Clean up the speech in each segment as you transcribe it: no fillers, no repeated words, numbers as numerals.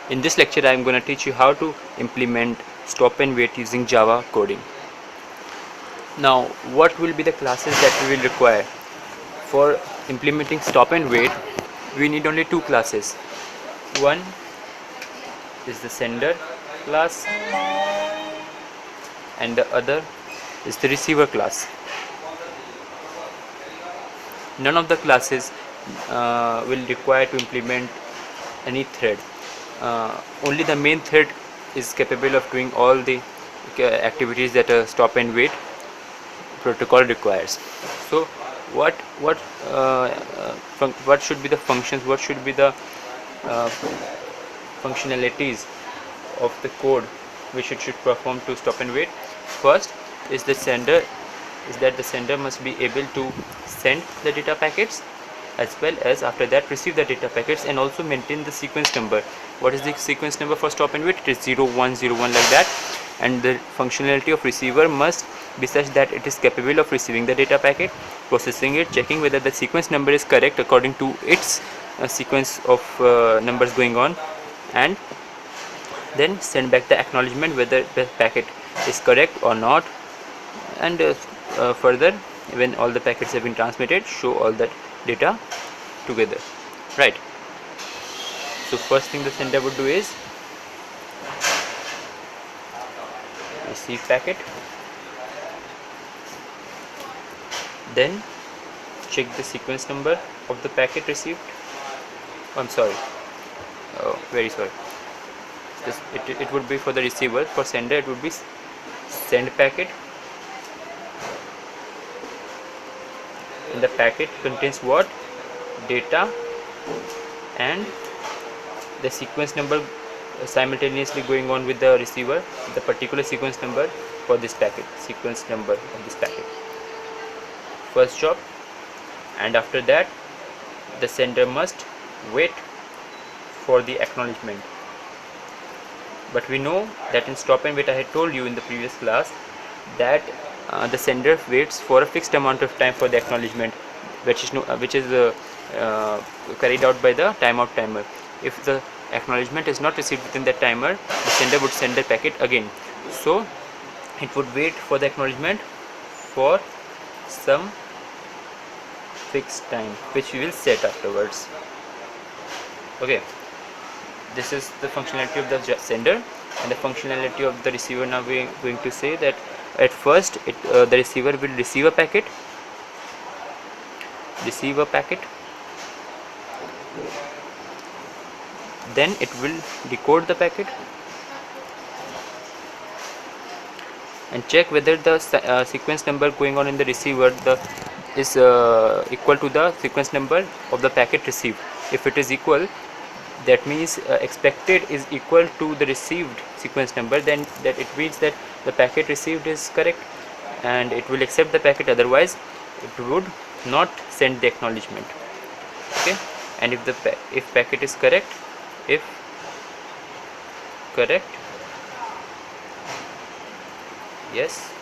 In this lecture I am going to teach you how to implement stop and wait using Java coding. Now what will be the classes that we will require? For implementing stop and wait we need only two classes. One is the sender class and the other is the receiver class. None of the classes will require to implement any thread. Only the main thread is capable of doing all the activities that a stop and wait protocol requires. So what should be the functions, what should be the functionalities of the code which it should perform to stop and wait? First is the sender must be able to send the data packets, as well as after that receive the data packets, and also maintain the sequence number. What is the sequence number for stop and wait? It is 0101, like that. And the functionality of receiver must be such that it is capable of receiving the data packet, processing it, checking whether the sequence number is correct according to its sequence of numbers going on, and then send back the acknowledgement whether the packet is correct or not. And further, when all the packets have been transmitted, show all that data together, right? So first thing the sender would do is receive packet, then check the sequence number of the packet received. I'm sorry, very sorry. It would be for the receiver. For sender it would be send packet, and the packet contains what? Data and the sequence number simultaneously going on with the receiver, the particular sequence number for this packet, sequence number of this packet. First job. And after that the sender must wait for the acknowledgement. But we know that in stop and wait, I had told you in the previous class that the sender waits for a fixed amount of time for the acknowledgement, which is carried out by the timeout timer. If the acknowledgement is not received within that timer, the sender would send the packet again. So it would wait for the acknowledgement for some fixed time, which we will set afterwards. Okay, this is the functionality of the sender. And the functionality of the receiver, now we are going to say that at first the receiver will receive a packet, then it will decode the packet and check whether the sequence number going on in the receiver is equal to the sequence number of the packet received. If it is equal, that means expected is equal to the received sequence number, then that it means that the packet received is correct and it will accept the packet, otherwise it would not send the acknowledgement. Okay, and if packet is correct, yes,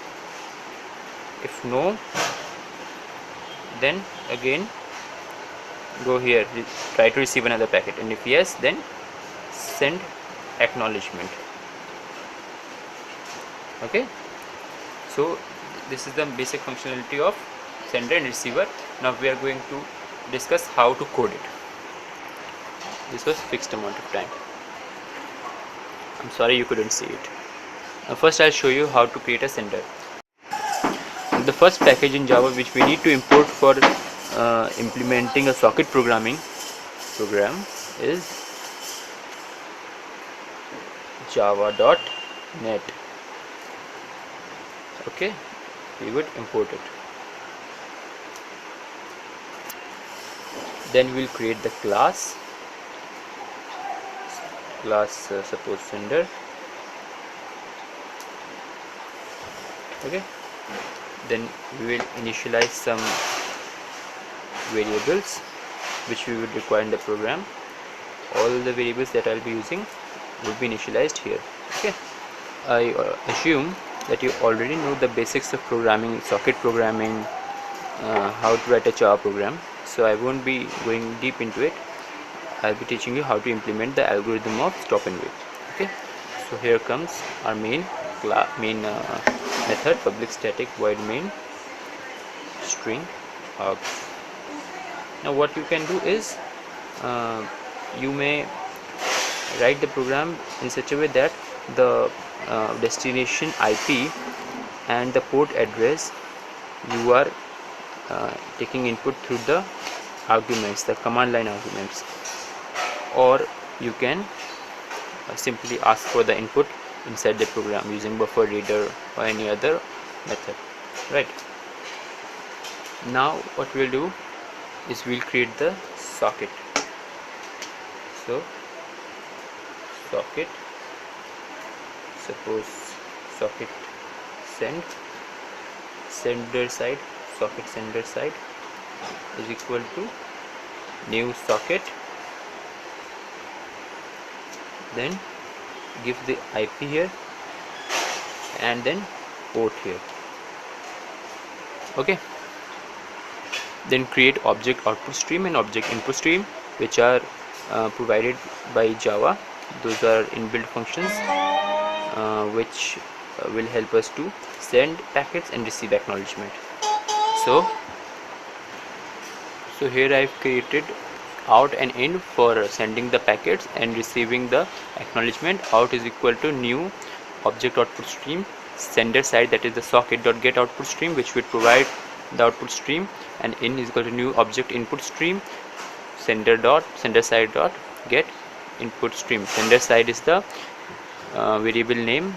if no, then again go here, try to receive another packet, and if yes, then send acknowledgement. Okay, so this is the basic functionality of sender and receiver. Now we are going to discuss how to code it. This was fixed amount of time. I'm sorry you couldn't see it. Now first I'll show you how to create a sender. The first package in Java which we need to import for implementing a socket programming program is java.net. okay, we would import it. Then we'll create the class suppose sender. Okay, then we will initialize some variables which we would require in the program. All the variables that I'll be using will be initialized here. Okay, I assume that you already know the basics of programming, socket programming, how to write a Java program, so I won't be going deep into it. I'll be teaching you how to implement the algorithm of stop and wait. Okay, so here comes our main method, public static void main string args. Now what you can do is you may write the program in such a way that the destination IP and the port address you are taking input through the arguments, the command line arguments, or you can simply ask for the input inside the program using buffer reader or any other method, right? Now what we'll do is we'll create the socket. So socket, suppose socket sender side, socket sender side is equal to new socket, then give the IP here and then port here. Okay, then create object output stream and object input stream, which are provided by Java. Those are inbuilt functions which will help us to send packets and receive acknowledgement. So here I've created out and in for sending the packets and receiving the acknowledgement. Out is equal to new object output stream sender side, that is the socket.get output stream, which would provide the output stream, and in is equal to new object input stream sender side dot get input stream. Sender side is the variable name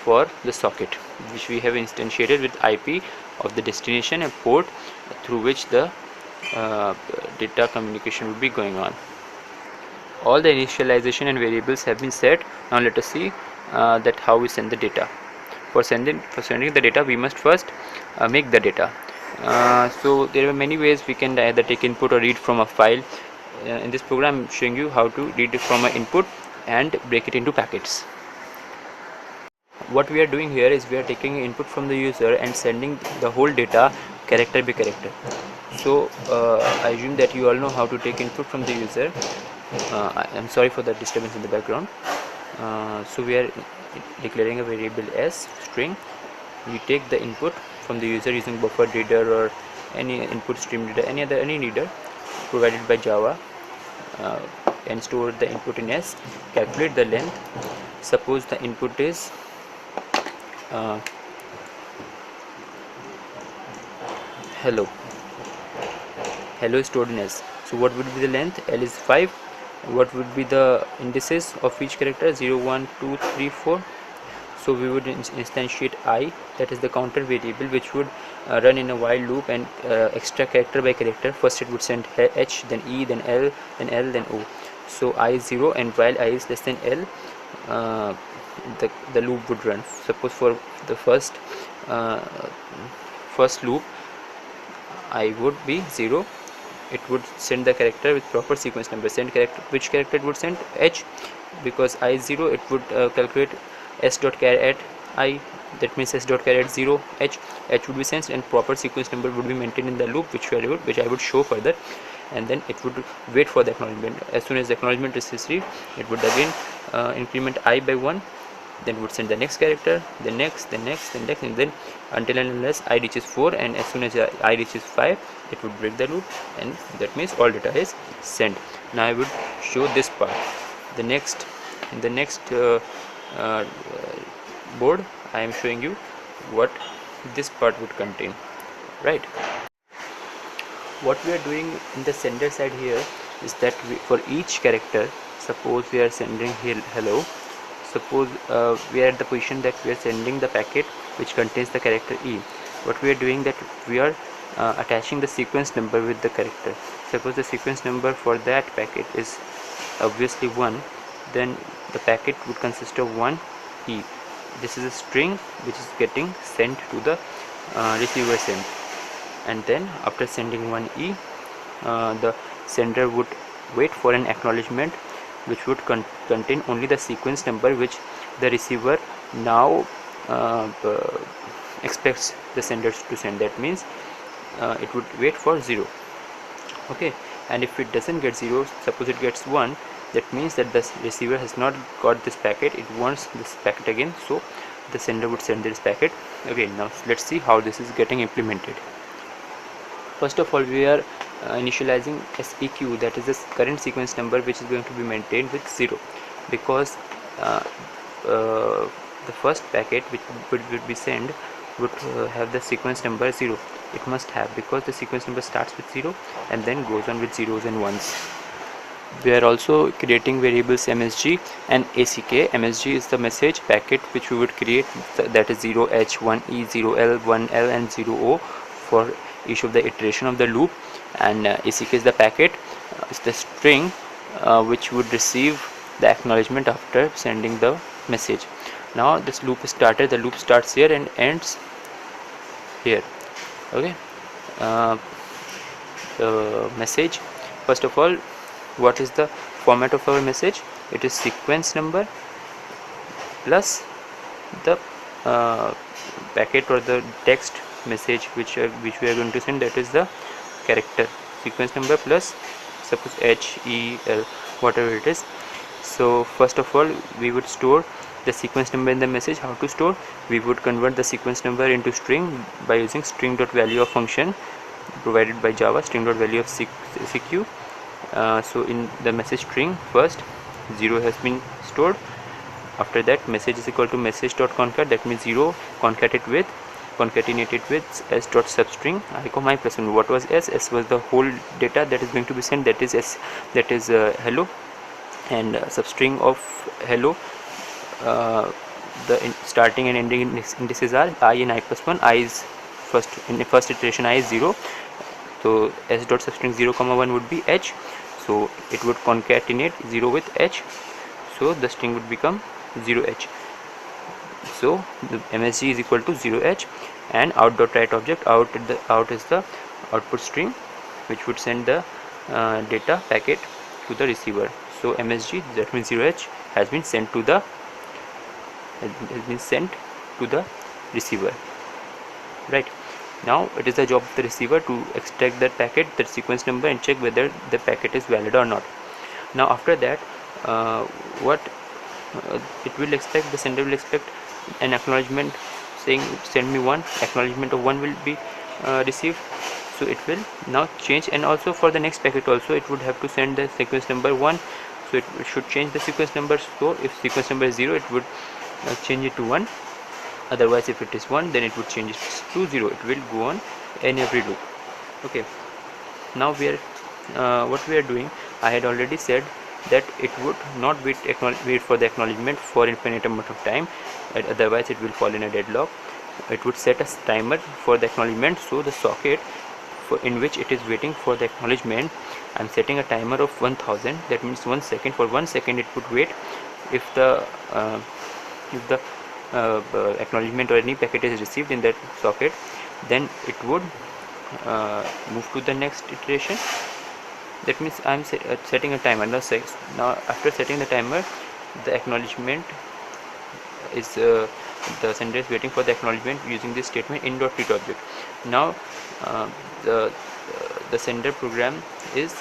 for the socket, which we have instantiated with IP of the destination and port through which the data communication will be going on. All the initialization and variables have been set. Now let us see that how we send the data. For sending the data, we must first make the data. So there are many ways we can either take input or read from a file. In this program I'm showing you how to read it from an input and break it into packets. What we are doing here is we are taking input from the user and sending the whole data character by character. So I assume that you all know how to take input from the user. I'm sorry for the disturbance in the background. So we are declaring a variable s string. We take the input from the user using buffer reader or any input stream reader, any reader provided by Java, and store the input in s. Calculate the length. Suppose the input is hello is stored in s. So what would be the length? L is 5. What would be the indices of each character? 0, 1, 2, 3, 4. So we would instantiate I, that is the counter variable, which would run in a while loop and extract character by character. First it would send H, then E, then L, then O. So I is 0, and while I is less than L, the loop would run. Suppose for the first loop I would be 0, it would send the character with proper sequence number. Send character, which character it would send? H, because I is 0, it would calculate s dot char at I, that means s dot char at 0, H would be sent, and proper sequence number would be maintained in the loop, which I would show further, and then it would wait for the acknowledgement. As soon as the acknowledgement is received, it would again increment I by 1, then would send the next character, the next, and then until and unless I reaches 4, and as soon as I reaches 5, it would break the loop, and that means all data is sent. Now I would show this part. In the next board I am showing you what this part would contain, right? What we are doing in the sender side here is that for each character, suppose we are sending here hello. Suppose we are at the position that we are sending the packet which contains the character E. What we are doing, that we are attaching the sequence number with the character. Suppose the sequence number for that packet is obviously 1, then the packet would consist of 1 E. This is a string which is getting sent to the receiver's end, and then after sending 1 E, the sender would wait for an acknowledgement which would contain only the sequence number which the receiver now expects the sender to send. That means it would wait for 0. Okay, and if it doesn't get 0, suppose it gets 1, that means that the receiver has not got this packet, it wants this packet again, so the sender would send this packet again. Now let's see how this is getting implemented. First of all, we are initializing SEQ, that is the current sequence number, which is going to be maintained with 0, because the first packet which would be sent would have the sequence number 0. It must have, because the sequence number starts with 0 and then goes on with zeros and ones. We are also creating variables MSG and ACK. MSG is the message packet which we would create, that is 0H, 1E, 0L, 1L and 0O for each of the iteration of the loop, and ACK is the packet, is the string which would receive the acknowledgement after sending the message. Now this loop is started, the loop starts here and ends here. Okay, the message, first of all, what is the format of our message? It is sequence number plus the packet or the text message which we are going to send, that is the character, sequence number plus suppose H, E, L, whatever it is. So first of all, we would store the sequence number in the message. How to store? We would convert the sequence number into string by using string.value of function provided by Java, string.value of CQ. So in the message string, first 0 has been stored. After that, message is equal to message.concat, that means 0 concatenated with s.substring I, I plus 1. What was s? S was the whole data that is going to be sent, that is s, that is hello, and substring of hello, the starting and ending indices are I and I plus 1. I is first, in the first iteration I is 0, so s dot substring 0 comma 1 would be h, so it would concatenate 0 with h, so the string would become 0h. So the MSG is equal to 0h, and out.write object, out is the output string which would send the data packet to the receiver. So MSG, that means 0h, has been sent to the receiver. Right, now it is the job of the receiver to extract that packet, that sequence number, and check whether the packet is valid or not. Now after that, what it will expect, the sender will expect an acknowledgement saying send me 1, acknowledgement of 1 will be received, so it will now change, and also for the next packet also it would have to send the sequence number 1, so it should change the sequence number. So if sequence number is 0, it would change it to 1, otherwise if it is 1, then it would change it to 0. It will go on in every loop. Okay, now we are what we are doing, I had already said that it would not wait for the acknowledgement for infinite amount of time, otherwise it will fall in a deadlock. It would set a timer for the acknowledgement, so the socket in which it is waiting for the acknowledgement, I am setting a timer of 1000, that means 1 second. For 1 second it would wait. If the acknowledgement or any packet is received in that socket, then it would move to the next iteration. That means I am setting a timer. Now after setting the timer, the acknowledgement is the sender is waiting for the acknowledgement using this statement in.read object. Now the sender program is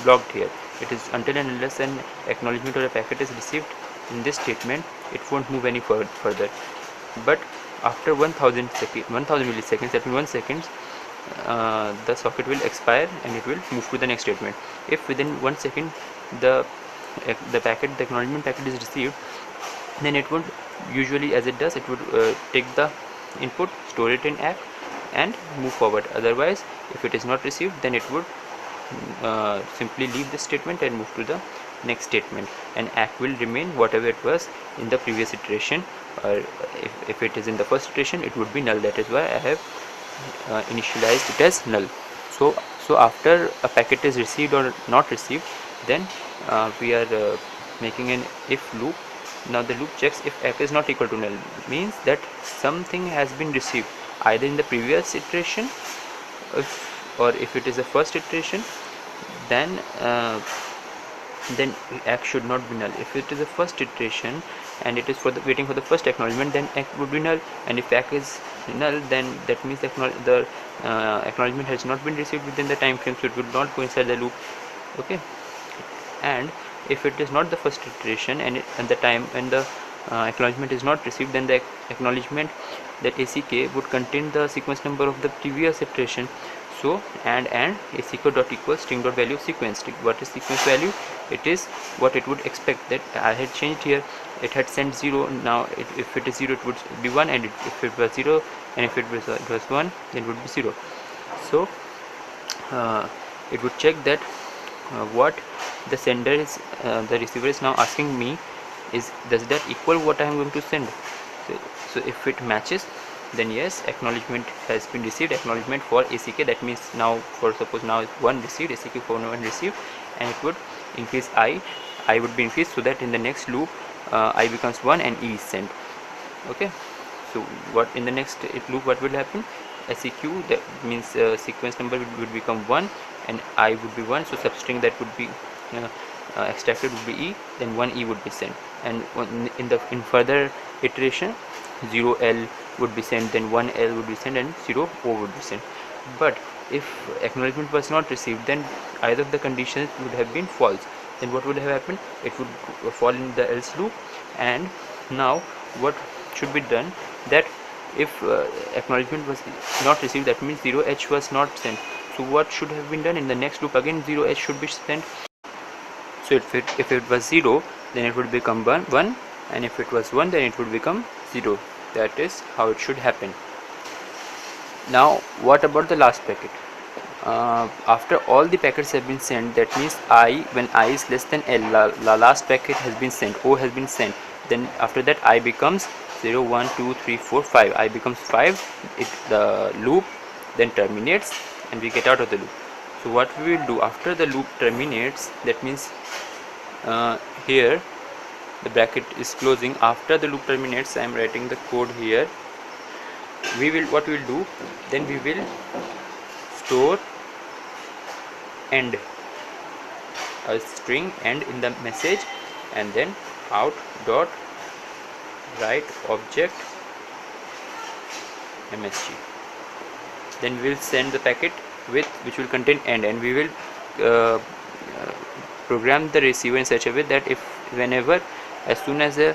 blocked here. It is until and unless an acknowledgement or a packet is received in this statement, it won't move any further. But after 1000 milliseconds, that means 1 second, the socket will expire and it will move to the next statement. If within 1 second the acknowledgement packet is received, then it would usually, as it does, it would take the input, store it in ACK and move forward. Otherwise, if it is not received, then it would simply leave this statement and move to the next statement, and ACK will remain whatever it was in the previous iteration, or if it is in the first iteration, it would be null. That is why I have initialized it as null. So after a packet is received or not received, then we are making an if loop. Now the loop checks if ACK is not equal to null, means that something has been received either in the previous iteration, or if it is the first iteration, then ACK should not be null. If it is the first iteration and it is waiting for the first acknowledgement, then ACK would be null, and if ACK is null, then that means the acknowledgement has not been received within the time frame, so it will not go inside the loop. Okay, and if it is not the first iteration and the acknowledgement is not received, then the acknowledgement, that ACK, would contain the sequence number of the previous iteration. So and ACK dot equals string dot value of sequence. What is sequence value? It is what it would expect, that I had changed here, it had sent 0, now if it is 0 it would be 1, and if it was 0 and if it was 1, then it would be 0. So it would check that what the sender is, the receiver is now asking me is, does that equal what I am going to send? So if it matches, then yes, acknowledgement has been received, acknowledgement for ACK. That means now, for suppose now 1 received, ACK for 1 received, and it would increase I would be increased, so that in the next loop I becomes 1 and E is sent. Okay, so what in the next loop, what will happen? SEQ, that means sequence number would become 1 and I would be 1, so substring that would be extracted would be E, then 1E would be sent, and in further iteration 0L would be sent, then 1L would be sent, and 0O would be sent. But if acknowledgement was not received, then either of the conditions would have been false. Then what would have happened? It would fall in the else loop. And now what should be done, that if acknowledgement was not received, that means 0H was not sent. So what should have been done? In the next loop again 0H should be sent. So if it was 0, then it would become 1, and if it was 1, then it would become 0. That is how it should happen. Now what about the last packet? After all the packets have been sent, that means when I is less than L, the last packet has been sent, O has been sent, then after that I becomes 0, 1, 2, 3, 4, 5, I becomes 5, the loop then terminates and we get out of the loop. So what we will do after the loop terminates, that means here the bracket is closing. After the loop terminates, I am writing the code here. What we will do, then we will store end, a string end in the message, and then out dot write object MSG. Then we will send the packet which will contain end, and we will program the receiver in such a way that whenever as soon as a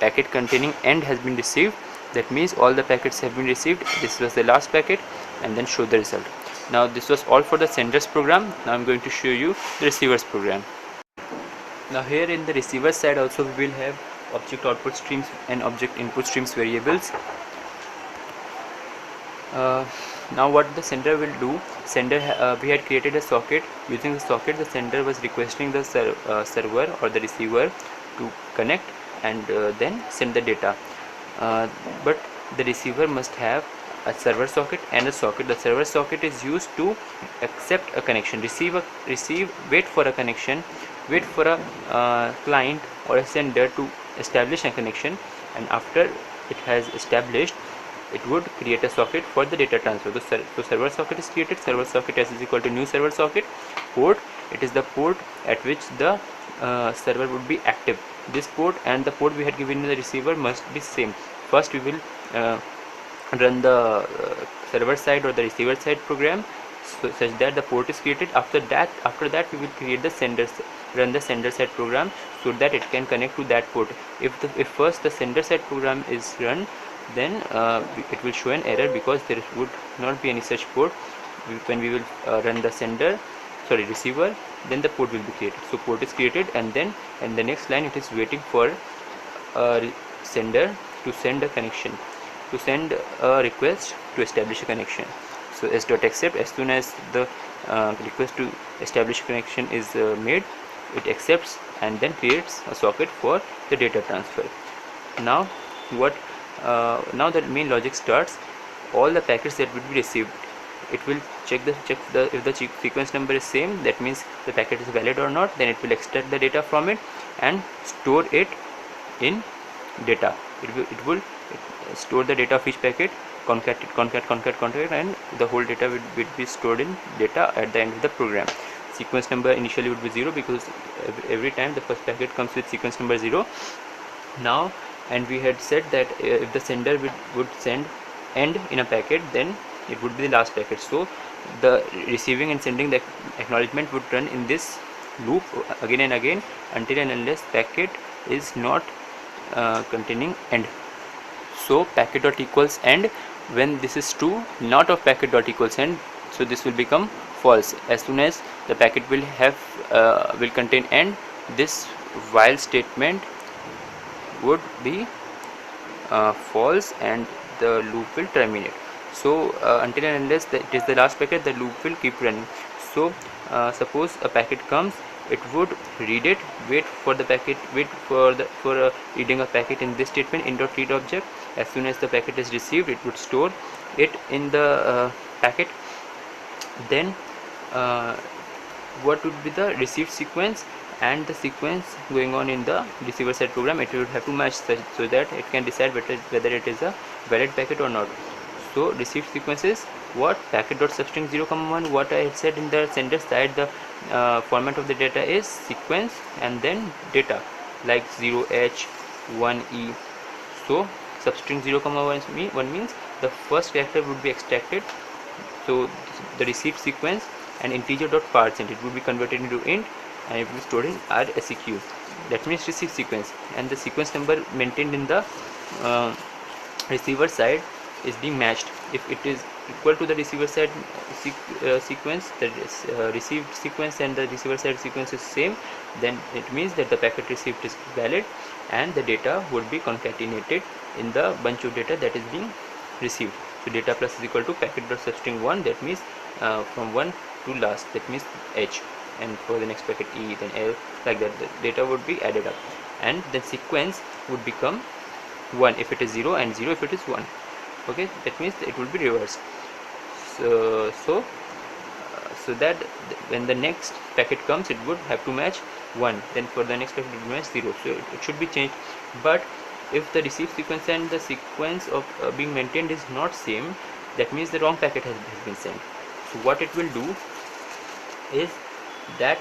packet containing end has been received, that means all the packets have been received, this was the last packet, and then show the result. Now this was all for the sender's program. Now I'm going to show you the receiver's program. Now here in the receiver side also we will have object output streams and object input streams variables. Now what the sender will do, we had created a socket. Using the socket, the sender was requesting the server or the receiver to connect and then send the data, but the receiver must have a server socket and a socket. The server socket is used to accept a connection, wait for a connection, wait for a client or a sender to establish a connection, and after it has established, it would create a socket for the data transfer. So server socket is created. Server socket S is equal to new server socket. Port, it is the port at which the server would be active. This port and the port we had given in the receiver must be same. First we will run the server side or the receiver side program such that the port is created. After that we will create the run the sender side program so that it can connect to that port. If first the sender side program is run, then it will show an error because there would not be any such port. When we will run the receiver, then the port will be created. So port is created, and then in the next line it is waiting for sender to send a connection, to send a request to establish a connection. So s.accept, as soon as the request to establish a connection is made, it accepts and then creates a socket for the data transfer. Now now the main logic starts. All the packets that will be received, it will check if the sequence number is same, that means the packet is valid or not. Then it will extract the data from it and store it in data. It will store the data of each packet, concat, and the whole data will be stored in data at the end of the program. Sequence number initially would be 0 because every time the first packet comes with sequence number 0. Now, and we had said that if the sender would send end in a packet, then it would be the last packet. So the receiving and sending the acknowledgement would run in this loop again and again until and unless packet is not containing end. So packet dot equals end, when this is true, not of packet dot equals end, so this will become false. As soon as the packet will have will contain end, this while statement would be false and the loop will terminate. So until and unless it is the last packet, the loop will keep running. So suppose a packet comes, it would read it, wait for the packet, wait for reading a packet in this statement in.read object. As soon as the packet is received, it would store it in the packet. Then what would be the received sequence and the sequence going on in the receiver side program? It would have to match so that it can decide whether it is a valid packet or not. So received sequence is what? Packet dot substring 0, 1. What I had said in the sender side, the format of the data is sequence and then data like 0h 1e. So substring 0, 1 means the first character would be extracted. So the received sequence and integer dot parseInt, it would be converted into int and it will be stored in RSEQ. That means received sequence, and the sequence number maintained in the receiver side is being matched. If it is equal to the receiver side sequence, the received sequence and the receiver side sequence is same, then it means that the packet received is valid and the data would be concatenated in the bunch of data that is being received. So data plus is equal to packet dot substring 1, that means from 1 to last, that means h, and for the next packet e, then l, like that. The data would be added up and the sequence would become 1 if it is 0 and 0 if it is 1. Okay, that means it will be reversed. So that when the next packet comes, it would have to match 1, then for the next packet it will match 0. So it should be changed. But if the received sequence and the sequence of being maintained is not same, that means the wrong packet has been sent. So what it will do is that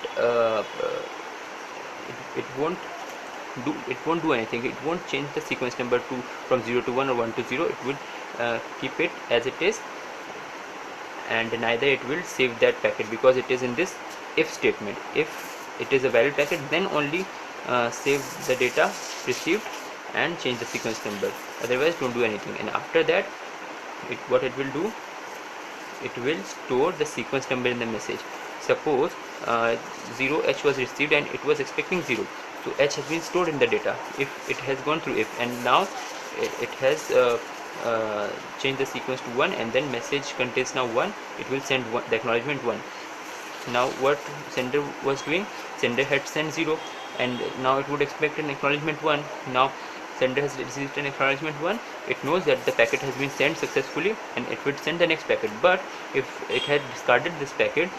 it won't do anything. It won't change the sequence number from 0 to 1 or 1 to 0. It will keep it as it is, and neither it will save that packet, because it is in this if statement. If it is a valid packet, then only save the data received and change the sequence number, otherwise don't do anything. And after that, what it will do, it will store the sequence number in the message. Suppose 0h was received and it was expecting 0, so h has been stored in the data. If it has gone through if, and now it has changed the sequence to 1, and then message contains now 1, it will send the acknowledgement 1. Now what sender was doing, sender had sent 0 and now it would expect an acknowledgement 1. Now sender has received an acknowledgement 1, it knows that the packet has been sent successfully and it would send the next packet. But if it had discarded this packet,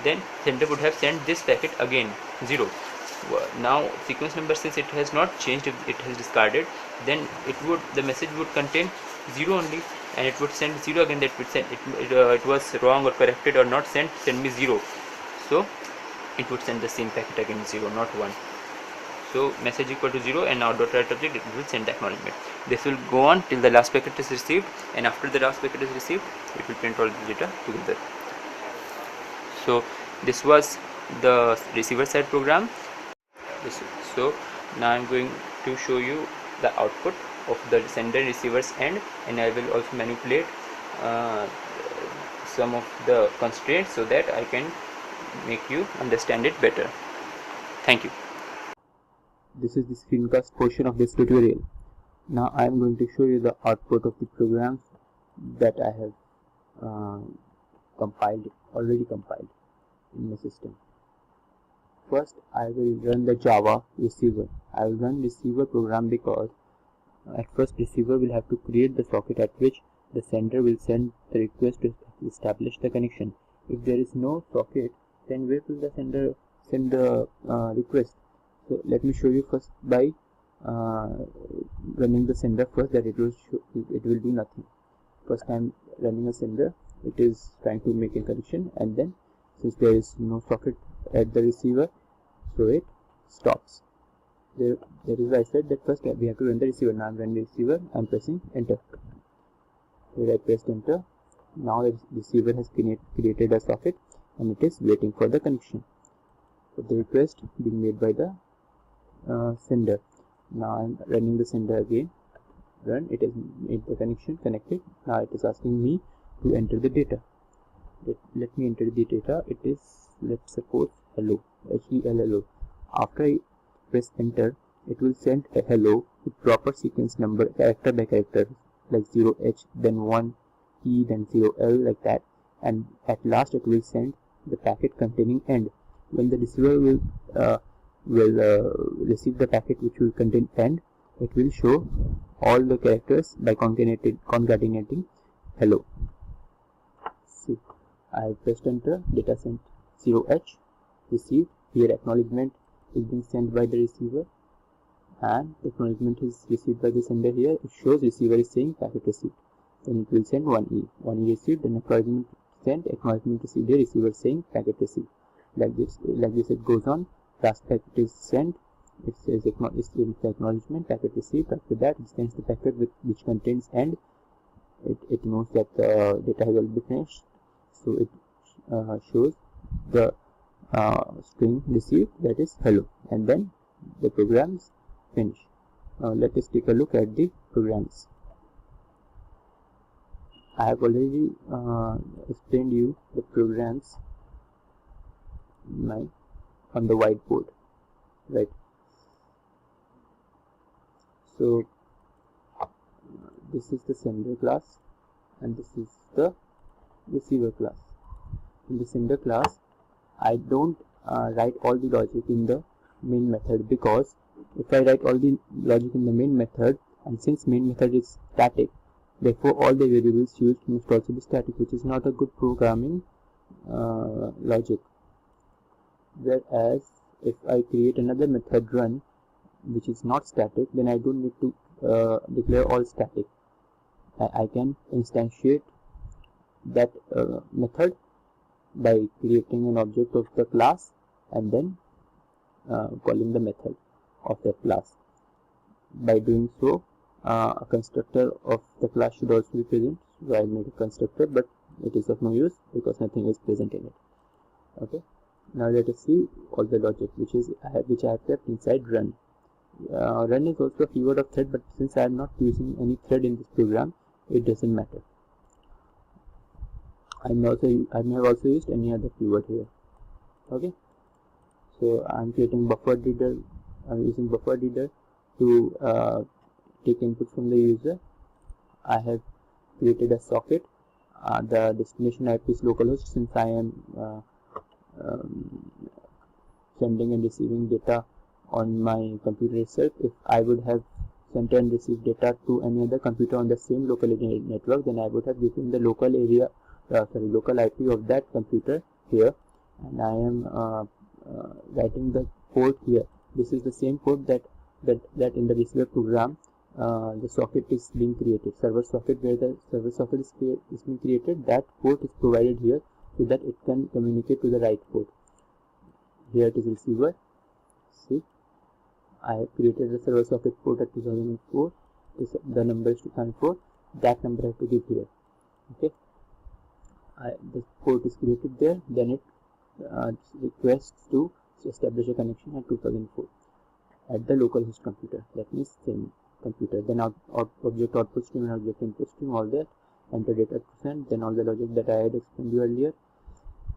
then sender would have sent this packet again 0. Now sequence number, since it has not changed, if it has discarded, then the message would contain 0 only, and it would send 0 again. That would send it was wrong or corrected or not sent, send me 0. So it would send the same packet again 0, not 1. So message equal to 0, and now dot write object, it will send the acknowledgement. This will go on till the last packet is received, and after the last packet is received, it will print all the data together. So this was the receiver side program. So now I'm going to show you the output of the sender and receiver's end, and I will also manipulate some of the constraints so that I can make you understand it better. Thank you. This is the screencast portion of this tutorial. Now I am going to show you the output of the programs that I have already compiled in my system. First, I will run the Java receiver. I will run receiver program because at first receiver will have to create the socket at which the sender will send the request to establish the connection. If there is no socket, then where will the sender send the request? So let me show you first by running the sender first, that it will do nothing. First I am running a sender, it is trying to make a connection, and then since there is no socket at the receiver, so it stops. That is why I said that first we have to run the receiver. Now I am running the receiver, I am pressing enter. Here I pressed enter. Now the receiver has created a socket and it is waiting for the connection. So the request being made by the sender. Now I am running the sender again. Run. It has made the connection, connected. Now it is asking me to enter the data. Let me enter the data. It is, let's suppose, hello, HELLO. After I press enter, it will send a hello with proper sequence number, character by character, like 0H, then 1E, then 0L, like that. And at last it will send the packet containing end. When the receiver will receive the packet which will contain end, it will show all the characters by concatenating hello. See, I pressed enter, data sent 0H, received. Here acknowledgement is being sent by the receiver and acknowledgement is received by the sender. Here it shows receiver is saying packet received. Then it will send 1E received, then acknowledgement sent, acknowledgement received, the receiver saying packet received. Like this it goes on. Last packet is sent. It says acknowledgement, packet received. After that it sends the packet which contains end. It knows that the data has already finished, so it shows the string received, that is hello, and then the programs finish. Let us take a look at the programs. I have already explained you the programs on the whiteboard, right? So this is the sender class and this is the receiver class. In the sender class, I don't write all the logic in the main method, because if I write all the logic in the main method, and since main method is static, therefore all the variables used must also be static, which is not a good programming logic. Whereas if I create another method run which is not static, then I don't need to declare all static. I can instantiate that method by creating an object of the class and then calling the method of that class. By doing so, a constructor of the class should also be present. So I made a constructor, but it is of no use because nothing is present in it. Okay. Now let us see all the logic which I have kept inside run. Run is also a keyword of thread, but since I am not using any thread in this program, it doesn't matter. I may have also used any other keyword here. Okay. So I am creating buffer reader. I am using buffer reader to take input from the user. I have created a socket. The destination IP is localhost, since I am sending and receiving data on my computer itself. If I would have sent and received data to any other computer on the same local area network, then I would have given the local IP of that computer here, and I am writing the port here. This is the same port that in the receiver program the socket is being created. Server socket, where the server socket is being created, that port is provided here so that it can communicate to the right port. Here it is receiver. See, I have created a server socket port at 2004. The number is 2004. That number I have to give here. Okay. The port is created there. Then it requests to establish a connection at 2004 at the localhost computer. That means same computer. Then object output stream and object input stream, all that. Enter data to send. Then all the logic that I had explained earlier,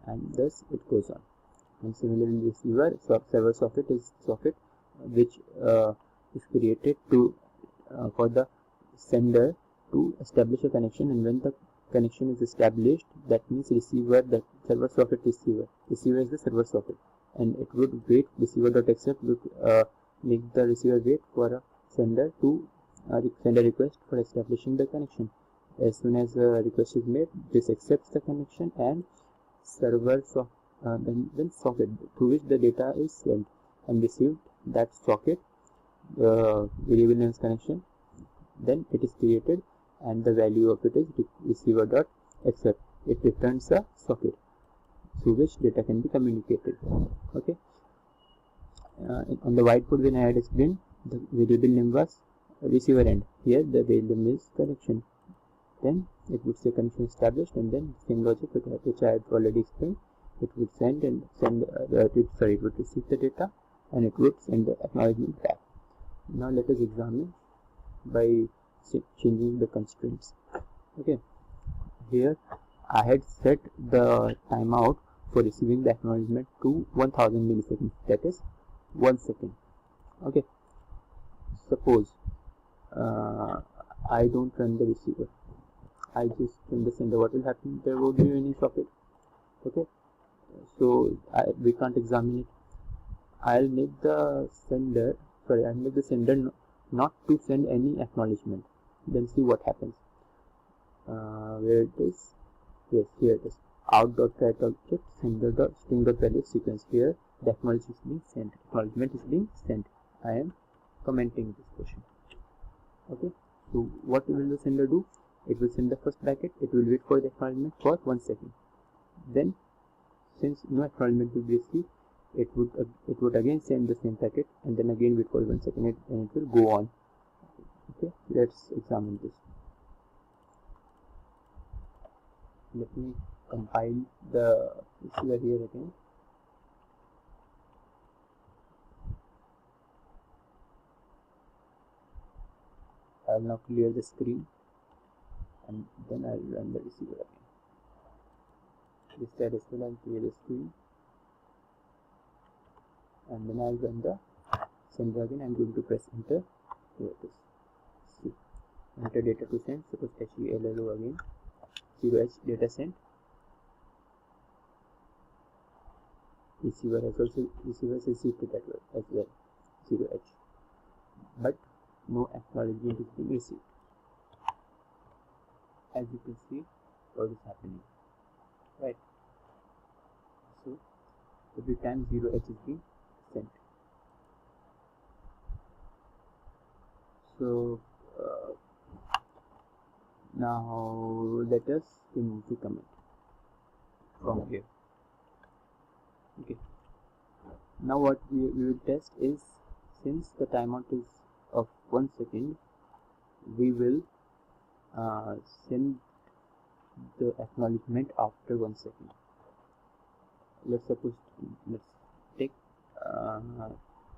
and thus it goes on. And similarly, receiver server socket is socket which is created to for the sender to establish a connection, and when the connection is established, that means receiver, that server socket receiver is the server socket, and it would wait, receiver.accept would make the receiver wait for a sender to send a request for establishing the connection. As soon as a request is made, this accepts the connection, and server then socket through which the data is sent and received, that socket variable names connection, then it is created, and the value of it is receiver.accept. It returns a socket through which data can be communicated. Okay. On the whiteboard, when I had explained, the variable name was receiver end. Here the variable name is connection. Then it would say connection established, and then same logic which I had already explained. It would send and send it would receive the data and it would send the acknowledgement back. Now let us examine by changing the constraints. Okay, here I had set the timeout for receiving the acknowledgement to 1000 milliseconds, that is 1 second. Okay, suppose I don't run the receiver, I just run the sender. What will happen? There won't be any socket. Okay, so we can't examine it. I'll make the sender not to send any acknowledgement. Then see what happens. Where it is? Yes, here it is. Out.get object sender.string.value sequence. Here the acknowledgement is being sent. Acknowledgement is being sent. I am commenting this portion. Okay. So what will the sender do? It will send the first packet. It will wait for the acknowledgement for 1 second. Then, since no acknowledgement will be received, it would again send the same packet and then again wait for 1 second, and it will go on. Okay, let's examine this. Let me compile the receiver here again. I'll now clear the screen and then I'll run the receiver again. This side as well, I'll clear the screen and then I'll run the sender again. I'm going to press enter. Here it is. See, enter data to send. Suppose HELLO again. 0h data sent. Receiver has received it as well. 0h. But no acknowledgement is being received. As you can see, what is happening, right? So every time 0h is being sent. So now let us remove the comment from here. Okay. Now what we will test is, since the timeout is of 1 second, we will send the acknowledgement after 1 second. Let's take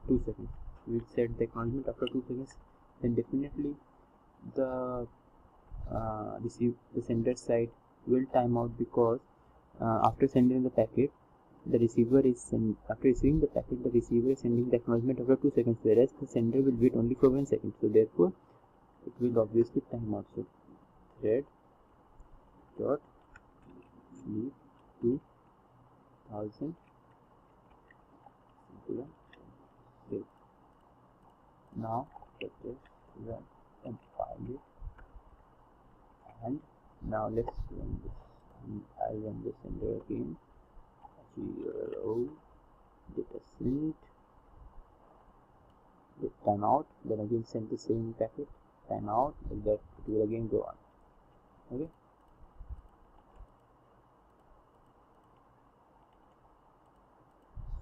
2 seconds. We'll set the acknowledgement after 2 seconds. Then definitely the sender side will time out, because after sending the packet, the receiver is after receiving the packet, the receiver is sending the acknowledgement after 2 seconds, whereas the sender will wait only for 1 second. So therefore it will obviously time out. So thread dot sleep 2000 save. Now let us run and find it, and now let's run this, and I'll run the sender again. 0 data sent, the timeout, then again send the same packet, timeout, like that it will again go on. Okay,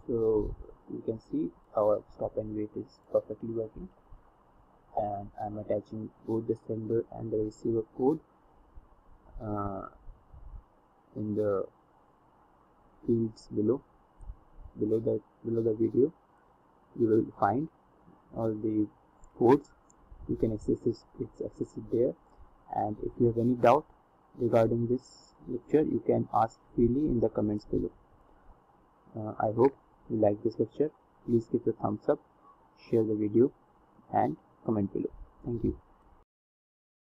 so you can see our stop and wait is perfectly working, and I'm attaching both the sender and the receiver code in the fields below the video. You will find all the codes. You can access it there, and if you have any doubt regarding this lecture, you can ask freely in the comments below. I hope you like this lecture. Please give a thumbs up, share the video, and comment below. Thank you.